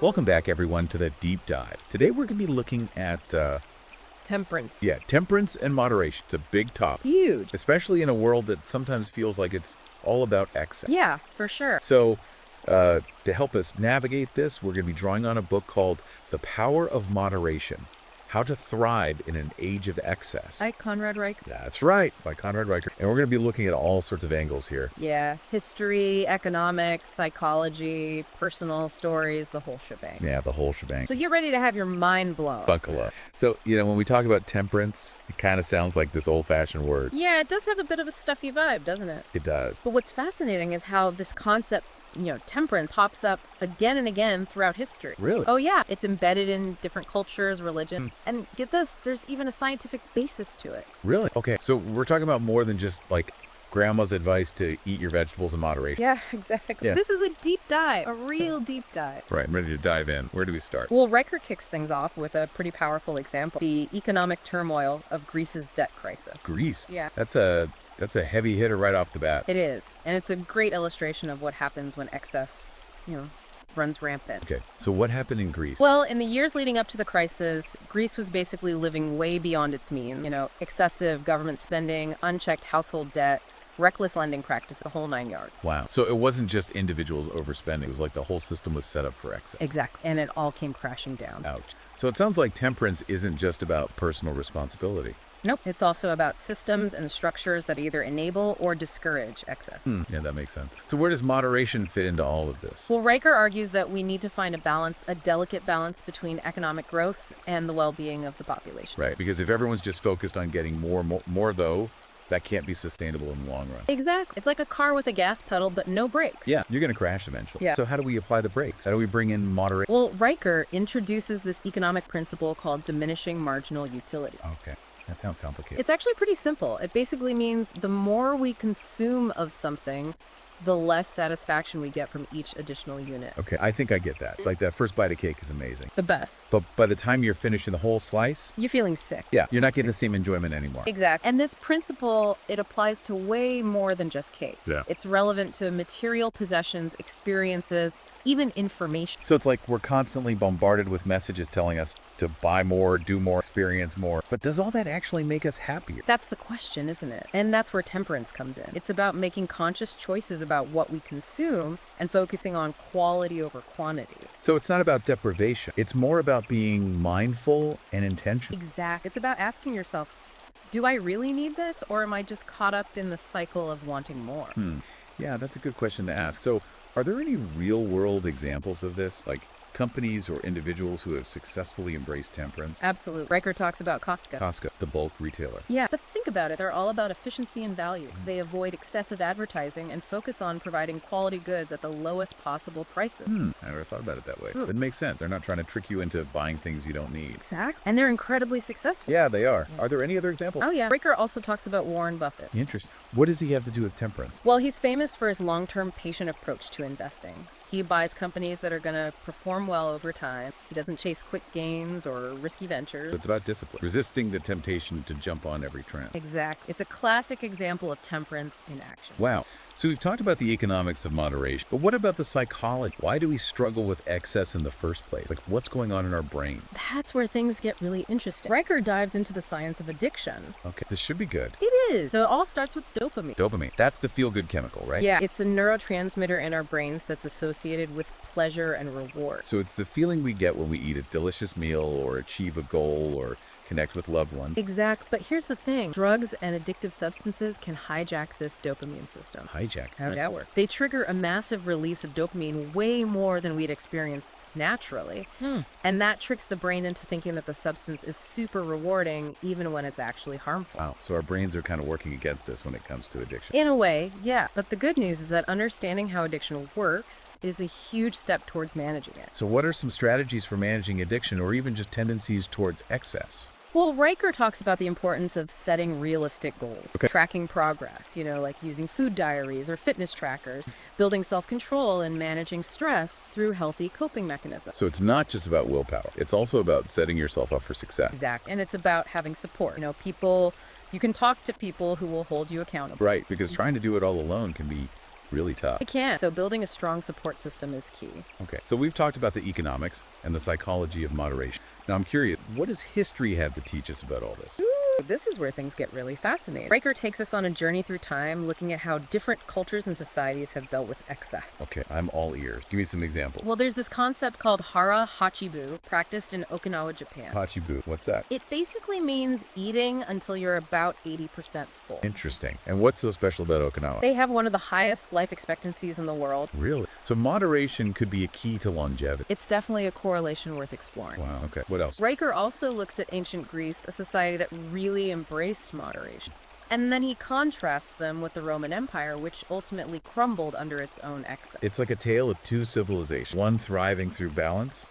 Welcome back, everyone, to the Deep Dive. Today we're going to be looking at, Temperance. temperance and moderation. It's a big topic. Huge. Especially in a world that sometimes feels like it's all about excess. Yeah, for sure. So, to help us navigate this, we're going to be drawing on a book called The Power of Moderation: How to Thrive in an Age of Excess. By Conrad Riker. That's right, by Conrad Riker. And we're going to be looking at all sorts of angles here. Yeah, history, economics, psychology, personal stories, the whole shebang. Yeah, the whole shebang. So get ready to have your mind blown. Buckle up. So, when we talk about temperance, it kind of sounds like this old-fashioned word. Yeah, it does have a bit of a stuffy vibe, doesn't it? It does. But what's fascinating is how this concept, temperance pops up again and again throughout history. Really? Oh, yeah. It's embedded in different cultures, religion. And get this, there's even a scientific basis to it. Really? Okay, so we're talking about more than just, like, grandma's advice to eat your vegetables in moderation. Yeah, exactly. Yeah. This is a deep dive, a real deep dive. Right, I'm ready to dive in. Where do we start? Well, Riker kicks things off with a pretty powerful example, the economic turmoil of Greece's debt crisis. Greece. Yeah. That's a heavy hitter right off the bat. It is. And it's a great illustration of what happens when excess, runs rampant. Okay, so what happened in Greece? Well, in the years leading up to the crisis, Greece was basically living way beyond its means. Excessive government spending, unchecked household debt, reckless lending practice, the whole 9 yards. Wow. So it wasn't just individuals overspending. It was like the whole system was set up for excess. Exactly. And it all came crashing down. Ouch. So it sounds like temperance isn't just about personal responsibility. Nope. It's also about systems and structures that either enable or discourage excess. Yeah, that makes sense. So where does moderation fit into all of this? Well, Riker argues that we need to find a delicate balance between economic growth and the well-being of the population. Right, because if everyone's just focused on getting more though, that can't be sustainable in the long run. Exactly. It's like a car with a gas pedal but no brakes. Yeah, you're going to crash eventually. Yeah. So how do we apply the brakes? How do we bring in moderation? Well, Riker introduces this economic principle called diminishing marginal utility. Okay, that sounds complicated. It's actually pretty simple. It basically means the more we consume of something, the less satisfaction we get from each additional unit. Okay, I think I get that. It's like that first bite of cake is amazing. The best. But by the time you're finishing the whole slice, You're feeling sick. yeah, you're not getting the same enjoyment anymore. Exactly. And this principle, it applies to way more than just cake. Yeah. It's relevant to material possessions, experiences, even information. So it's like we're constantly bombarded with messages telling us to buy more, do more, experience more. But does all that actually make us happier? That's the question, isn't it? And that's where temperance comes in. It's about making conscious choices about what we consume and focusing on quality over quantity. So it's not about deprivation. It's more about being mindful and intentional. Exactly. It's about asking yourself, do I really need this, or am I just caught up in the cycle of wanting more? Yeah, that's a good question to ask. So are there any real-world examples of this? Like companies or individuals who have successfully embraced temperance? Absolutely. Riker talks about Costco. Costco, the bulk retailer. Yeah, but think about it. They're all about efficiency and value. They avoid excessive advertising and focus on providing quality goods at the lowest possible prices. I never thought about it that way. It makes sense. They're not trying to trick you into buying things you don't need. Exactly. And they're incredibly successful. Yeah, they are. Are there any other examples? Oh, yeah. Riker also talks about Warren Buffett. Interesting. What does he have to do with temperance? Well, he's famous for his long-term patient approach to investing. He buys companies that are going to perform well over time. He doesn't chase quick gains or risky ventures. It's about discipline, resisting the temptation to jump on every trend. Exactly. It's a classic example of temperance in action. Wow. So we've talked about the economics of moderation, but what about the psychology? Why do we struggle with excess in the first place? Like, what's going on in our brain? That's where things get really interesting. Riker dives into the science of addiction. Okay, this should be good. It is. So it all starts with dopamine. Dopamine. That's the feel-good chemical, right? Yeah, it's a neurotransmitter in our brains that's associated with pleasure and reward. So it's the feeling we get when we eat a delicious meal or achieve a goal or connect with loved ones. Exact. But here's the thing. Drugs and addictive substances can hijack this dopamine system. Hijack. How does that work? They trigger a massive release of dopamine way more than we'd experience naturally. And that tricks the brain into thinking that the substance is super rewarding even when it's actually harmful. Wow. So our brains are kind of working against us when it comes to addiction. In a way, yeah. But the good news is that understanding how addiction works is a huge step towards managing it. So what are some strategies for managing addiction or even just tendencies towards excess? Well, Riker talks about the importance of setting realistic goals, tracking progress, like using food diaries or fitness trackers, building self-control and managing stress through healthy coping mechanisms. So it's not just about willpower. It's also about setting yourself up for success. Exactly. And it's about having support. You can talk to people who will hold you accountable. Right, because trying to do it all alone can be Really tough. It can. So building a strong support system is key. Okay, so we've talked about the economics and the psychology of moderation. Now I'm curious, what does history have to teach us about all this? This is where things get really fascinating. Riker takes us on a journey through time, looking at how different cultures and societies have dealt with excess. Okay, I'm all ears. Give me some examples. Well, there's this concept called hara hachibu, practiced in Okinawa, Japan. Hachibu, what's that? It basically means eating until you're about 80% full. Interesting. And what's so special about Okinawa? They have one of the highest life expectancies in the world. Really? So moderation could be a key to longevity. It's definitely a correlation worth exploring. Wow, okay. What else? Riker also looks at ancient Greece, a society that really embraced moderation. And then he contrasts them with the Roman Empire, which ultimately crumbled under its own excess. It's like a tale of two civilizations, one thriving through balance,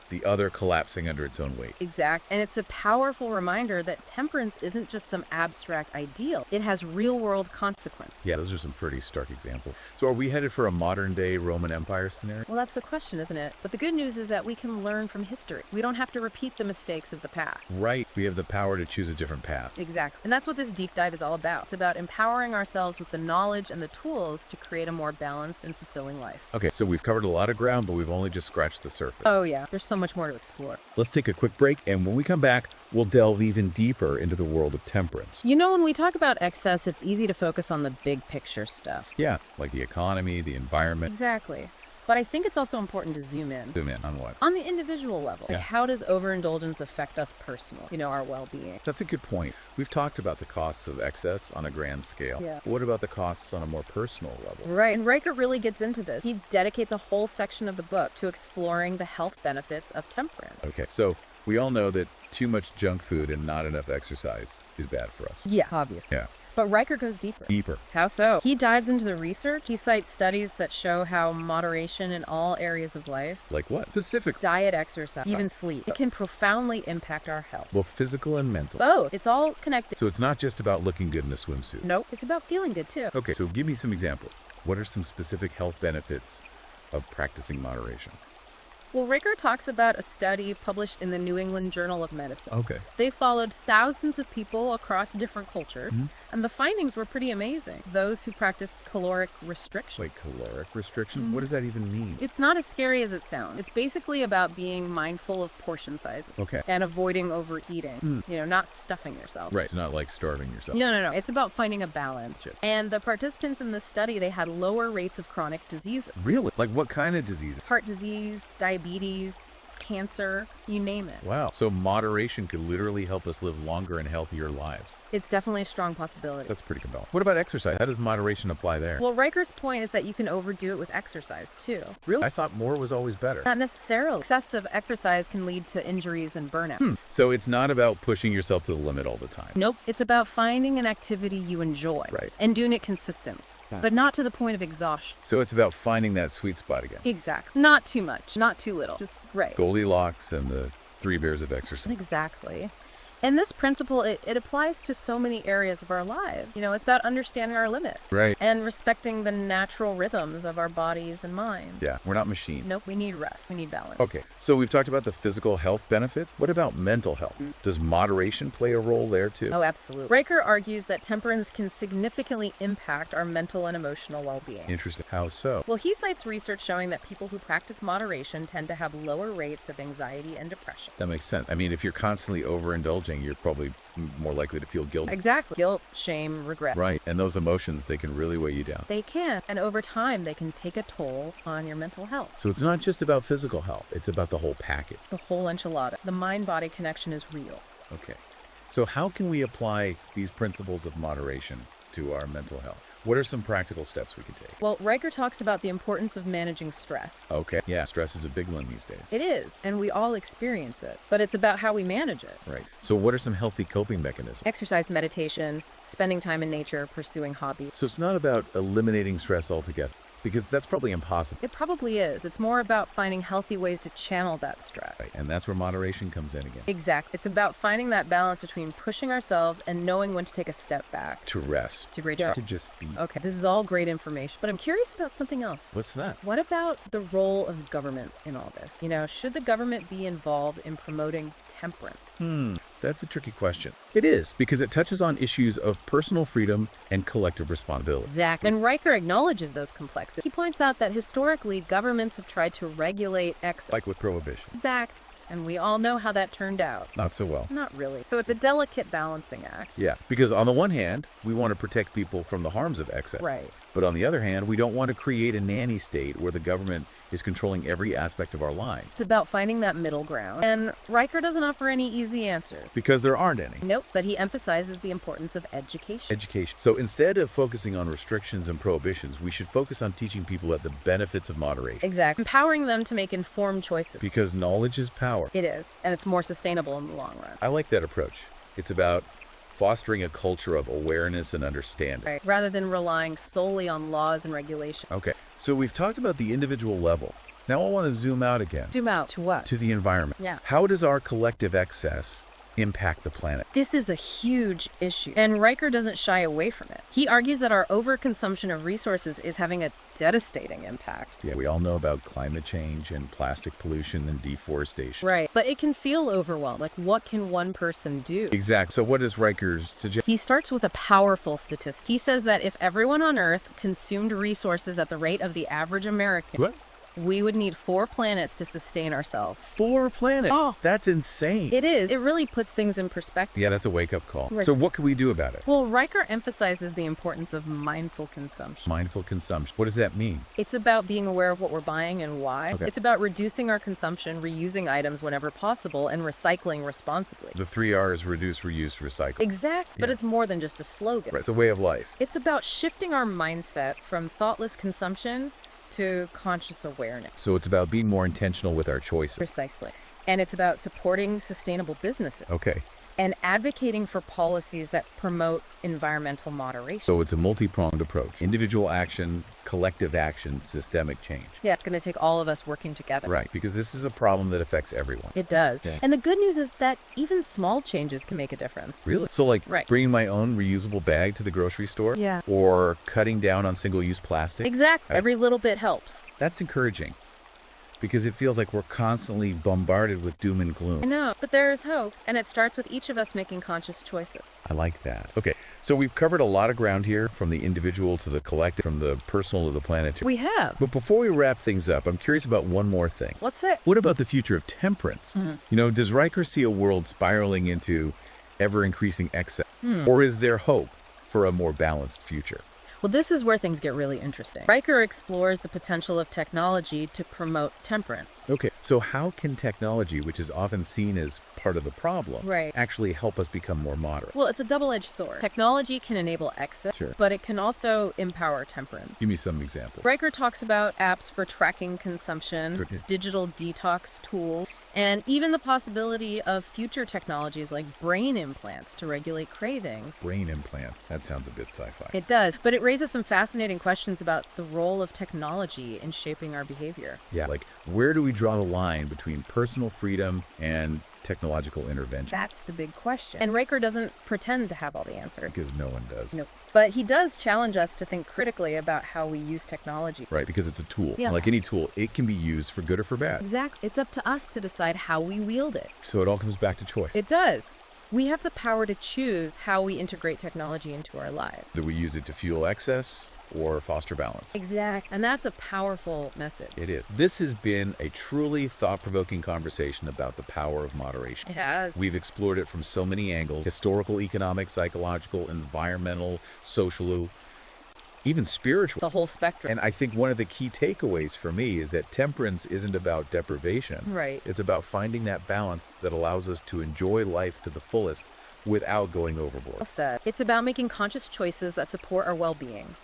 the other collapsing under its own weight. Exact. And it's a powerful reminder that temperance isn't just some abstract ideal. It has real-world consequences. Yeah, those are some pretty stark examples. So are we headed for a modern-day Roman Empire scenario? Well, that's the question, isn't it? But the good news is that we can learn from history. We don't have to repeat the mistakes of the past. Right. We have the power to choose a different path. Exactly. And that's what this deep dive is all about. It's about empowering ourselves with the knowledge and the tools to create a more balanced and fulfilling life. Okay, so we've covered a lot of ground, but we've only just scratched the surface. Oh yeah, there's so much more to explore. Let's take a quick break, and when we come back, we'll delve even deeper into the world of temperance. You know, when we talk about excess, it's easy to focus on the big picture stuff. Yeah, like the economy, the environment. Exactly. But I think it's also important to zoom in. Zoom in on what? On the individual level. Like, Yeah. how does overindulgence affect us personally? Our well-being. That's a good point. We've talked about the costs of excess on a grand scale. Yeah. But what about the costs on a more personal level? Right, and Riker really gets into this. He dedicates a whole section of the book to exploring the health benefits of temperance. Okay, so we all know that too much junk food and not enough exercise is bad for us. Yeah, obviously. Yeah. But Riker goes deeper. Deeper. How so? He dives into the research. He cites studies that show how moderation in all areas of life, Like what? Specific. diet, exercise, even sleep, it can profoundly impact our health. Both physical and mental. Both. It's all connected. So it's not just about looking good in a swimsuit. Nope. It's about feeling good too. Okay, so give me some examples. What are some specific health benefits of practicing moderation? Well, Riker talks about a study published in the New England Journal of Medicine. Okay. They followed thousands of people across different cultures, and the findings were pretty amazing. Those who practiced caloric restriction. Wait, caloric restriction? What does that even mean? It's not as scary as it sounds. It's basically about being mindful of portion sizes Okay. and avoiding overeating, not stuffing yourself. Right, it's not like starving yourself. No. It's about finding a balance. Shit. And the participants in this study, they had lower rates of chronic diseases. Really? Like what kind of disease? Heart disease, diabetes, cancer, you name it. Wow. So moderation could literally help us live longer and healthier lives. It's definitely a strong possibility. That's pretty compelling. What about exercise? How does moderation apply there? Well, Riker's point is that you can overdo it with exercise, too. Really? I thought more was always better. Not necessarily. Excessive exercise can lead to injuries and burnout. So it's not about pushing yourself to the limit all the time. Nope. It's about finding an activity you enjoy Right. and doing it consistently, but not to the point of exhaustion. So it's about finding that sweet spot again. Exactly. Not too much, not too little. Just right. Goldilocks and the 3 bears of exercise. Exactly. And this principle, it applies to so many areas of our lives. It's about understanding our limits. Right. And respecting the natural rhythms of our bodies and minds. Yeah, we're not machines. Nope, we need rest. We need balance. Okay, so we've talked about the physical health benefits. What about mental health? Does moderation play a role there too? Oh, absolutely. Riker argues that temperance can significantly impact our mental and emotional well-being. Interesting. How so? Well, he cites research showing that people who practice moderation tend to have lower rates of anxiety and depression. That makes sense. I mean, if you're constantly overindulging, you're probably more likely to feel guilty. Exactly. Guilt, shame, regret. Right, and those emotions, they can really weigh you down. They can. And over time, they can take a toll on your mental health. So it's not just about physical health, it's about the whole package. The whole enchilada. The mind-body connection is real. Okay, so how can we apply these principles of moderation to our mental health? What are some practical steps we can take? Well, Riker talks about the importance of managing stress. Okay, yeah, stress is a big one these days. It is, and we all experience it. But it's about how we manage it. Right. So what are some healthy coping mechanisms? Exercise, meditation, spending time in nature, pursuing hobbies. So it's not about eliminating stress altogether, because that's probably impossible. It probably is. It's more about finding healthy ways to channel that stress. Right. And that's where moderation comes in again. Exactly. It's about finding that balance between pushing ourselves and knowing when to take a step back. To rest. To great job. To just be. Okay, this is all great information, but I'm curious about something else. What's that? What about the role of government in all this? Should the government be involved in promoting temperance? That's a tricky question. It is, because it touches on issues of personal freedom and collective responsibility. Exactly. And Riker acknowledges those complexities. He points out that historically, governments have tried to regulate excess. Like with prohibition. Exact. And we all know how that turned out. Not so well. Not really. So it's a delicate balancing act. Yeah, because on the one hand, we want to protect people from the harms of excess. Right. But on the other hand, we don't want to create a nanny state where the government is controlling every aspect of our lives. It's about finding that middle ground. And Riker doesn't offer any easy answer. Because there aren't any. Nope, but he emphasizes the importance of education. Education. So instead of focusing on restrictions and prohibitions, we should focus on teaching people the benefits of moderation. Exactly. Empowering them to make informed choices. Because knowledge is power. It is, and it's more sustainable in the long run. I like that approach. It's about fostering a culture of awareness and understanding. Right. Rather than relying solely on laws and regulation. Okay, so we've talked about the individual level. Now I want to zoom out again. Zoom out to what? To the environment. Yeah. How does our collective excess impact the planet? This is a huge issue, and Riker doesn't shy away from it. He argues that our overconsumption of resources is having a devastating impact. Yeah, we all know about climate change and plastic pollution and deforestation. Right, but it can feel overwhelmed. Like, what can one person do? Exactly. So what does Riker suggest? He starts with a powerful statistic. He says that if everyone on Earth consumed resources at the rate of the average American, What? we would need 4 planets to sustain ourselves. 4 planets? Oh. That's insane. It is. It really puts things in perspective. Yeah, that's a wake-up call. Right. So what can we do about it? Well, Riker emphasizes the importance of mindful consumption. Mindful consumption. What does that mean? It's about being aware of what we're buying and why. Okay. It's about reducing our consumption, reusing items whenever possible, and recycling responsibly. The 3 R's: reduce, reuse, recycle. Exactly. But Yeah. it's more than just a slogan. Right, it's a way of life. It's about shifting our mindset from thoughtless consumption to conscious awareness. So it's about being more intentional with our choices. Precisely. And it's about supporting sustainable businesses Okay. and advocating for policies that promote environmental moderation. So it's a multi-pronged approach. Individual action, collective action, systemic change. Yeah, it's going to take all of us working together. Right, because this is a problem that affects everyone. It does. Yeah. And the good news is that even small changes can make a difference. Really? So like Right. bringing my own reusable bag to the grocery store? Yeah. Or cutting down on single-use plastic? Exactly. Right. Every little bit helps. That's encouraging, because it feels like we're constantly bombarded with doom and I gloom. know, but there is hope, and it starts with each of us making conscious choices. I like that. Okay, so we've covered a lot of ground here, from the individual to the collective, from the personal to the planetary. We have. But before we wrap things up, I'm curious about one more thing. What's that? What about the future of temperance? You know, does Riker see a world spiraling into ever-increasing excess? Or is there hope for a more balanced future? Well, this is where things get really interesting. Riker explores the potential of technology to promote temperance. Okay, so how can technology, which is often seen as part of the problem, Right. actually help us become more moderate? Well, it's a double-edged sword. Technology can enable excess, Sure. but it can also empower temperance. Give me some examples. Riker talks about apps for tracking consumption, Sure. digital detox tools, and even the possibility of future technologies like brain implants to regulate cravings. Brain implant. That sounds a bit sci-fi. It does, but it raises some fascinating questions about the role of technology in shaping our behavior. Yeah, like where do we draw the line between personal freedom and technological intervention? That's the big question. And Riker doesn't pretend to have all the answers. Because no one does. No. But he does challenge us to think critically about how we use technology. Right, because it's a tool. Yeah. Like any tool, it can be used for good or for bad. Exactly. It's up to us to decide how we wield it. So it all comes back to choice. It does. We have the power to choose how we integrate technology into our lives. That we use it to fuel excess or foster balance. Exactly. And that's a powerful message. It is. This has been a truly thought-provoking conversation about the power of moderation. It has. We've explored it from so many angles: historical, economic, psychological, environmental, social, even spiritual. The whole spectrum. And I think one of the key takeaways for me is that temperance isn't about deprivation. Right. It's about finding that balance that allows us to enjoy life to the fullest without going overboard. Well said. It's about making conscious choices that support our well-being,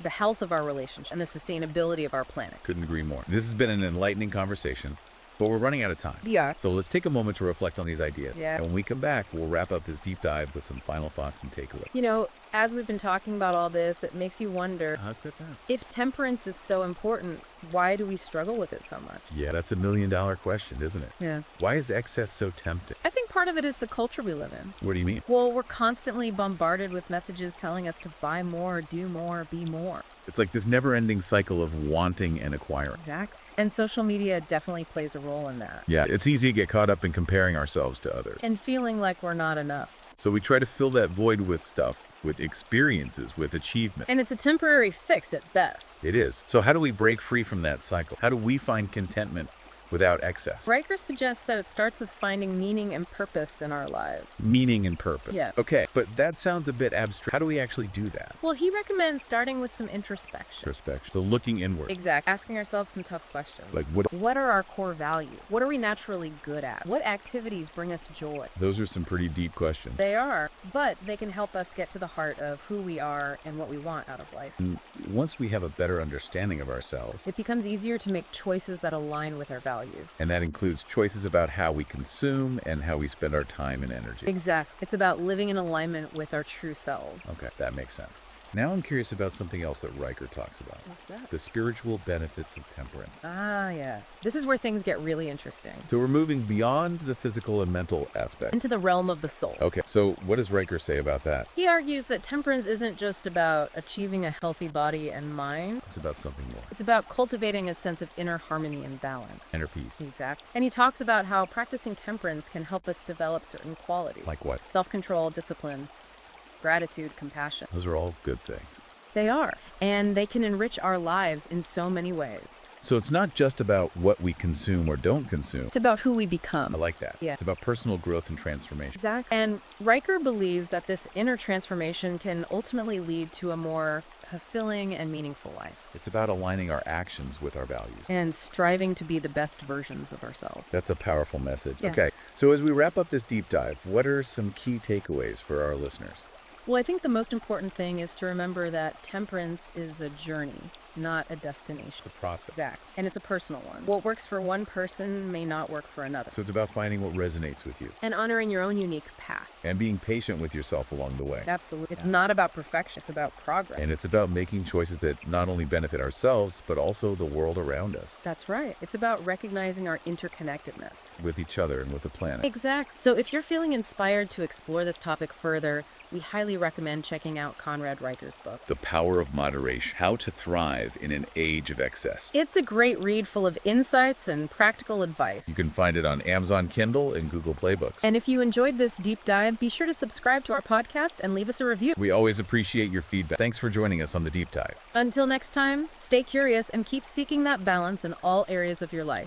the health of our relationship, and the sustainability of our planet. Couldn't agree more. This has been an enlightening conversation, but we're running out of time. Yeah. So let's take a moment to reflect on these ideas. Yeah. And when we come back, we'll wrap up this deep dive with some final thoughts and takeaways. You know, As we've been talking about all this, it makes you wonder, I'll accept that. if temperance is so important, why do we struggle with it so much? Yeah, that's a million-dollar question, isn't it? Yeah. Why is excess so tempting? I think part of it is the culture we live in. What do you mean? Well, we're constantly bombarded with messages telling us to buy more, do more, be more. It's like this never-ending cycle of wanting and acquiring. Exactly. And social media definitely plays a role in that. Yeah, it's easy to get caught up in comparing ourselves to others. And feeling like we're not enough. So we try to fill that void with stuff, with experiences, with achievement. And it's a temporary fix at best. It is. So how do we break free from that cycle? How do we find contentment without excess? Riker suggests that it starts with finding meaning and purpose in our lives. Meaning and purpose. Yeah. Okay, but that sounds a bit abstract. How do we actually do that? Well, he recommends starting with some introspection. Perspective. So looking inward. Exactly. Asking ourselves some tough questions. Like what? What are our core values? What are we naturally good at? What activities bring us joy? Those are some pretty deep questions. They are, but they can help us get to the heart of who we are and what we want out of life. And once we have a better understanding of ourselves, It becomes easier to make choices that align with our values. and that includes choices about how we consume and how we spend our time and energy. Exactly. It's about living in alignment with our true selves. Okay, that makes sense. Now I'm curious about something else that Riker talks about. What's that? The spiritual benefits of temperance. Ah, yes. This is where things get really interesting. So we're moving beyond the physical and mental aspect. Into the realm of the soul. Okay, so what does Riker say about that? He argues that temperance isn't just about achieving a healthy body and mind. It's about something more. It's about cultivating a sense of inner harmony and balance. Inner peace. Exactly. And he talks about how practicing temperance can help us develop certain qualities. Like what? Self-control, discipline, gratitude, compassion. Those are all good things. They are. And they can enrich our lives in so many ways. So it's not just about what we consume or don't consume. It's about who we I become. like that. Yeah. It's about personal growth and transformation. Exactly. And Riker believes that this inner transformation can ultimately lead to a more fulfilling and meaningful life. It's about aligning our actions with our values. And striving to be the best versions of ourselves. That's a powerful message. Yeah. Okay, so as we wrap up this deep dive, what are some key takeaways for our listeners? Well, I think the most important thing is to remember that temperance is a journey, not a destination. It's a process. Exactly. And it's a personal one. What works for one person may not work for another. So it's about finding what resonates with you And honoring your own unique path. and being patient with yourself along the way. Absolutely. It's not about perfection. It's about progress. And it's about making choices that not only benefit ourselves, but also the world around us, That's right. It's about recognizing our interconnectedness. with each other and with the planet. Exactly. So if you're feeling inspired to explore this topic further, we highly recommend checking out Conrad Riker's book. The Power of Moderation: How to Thrive in an Age of Excess. It's a great read full of insights and practical advice. You can find it on Amazon Kindle and Google Play Books. And if you enjoyed this deep dive, be sure to subscribe to our podcast and leave us a review. We always appreciate your feedback. Thanks for joining us on the Deep Dive. Until next time, stay curious and keep seeking that balance in all areas of your life.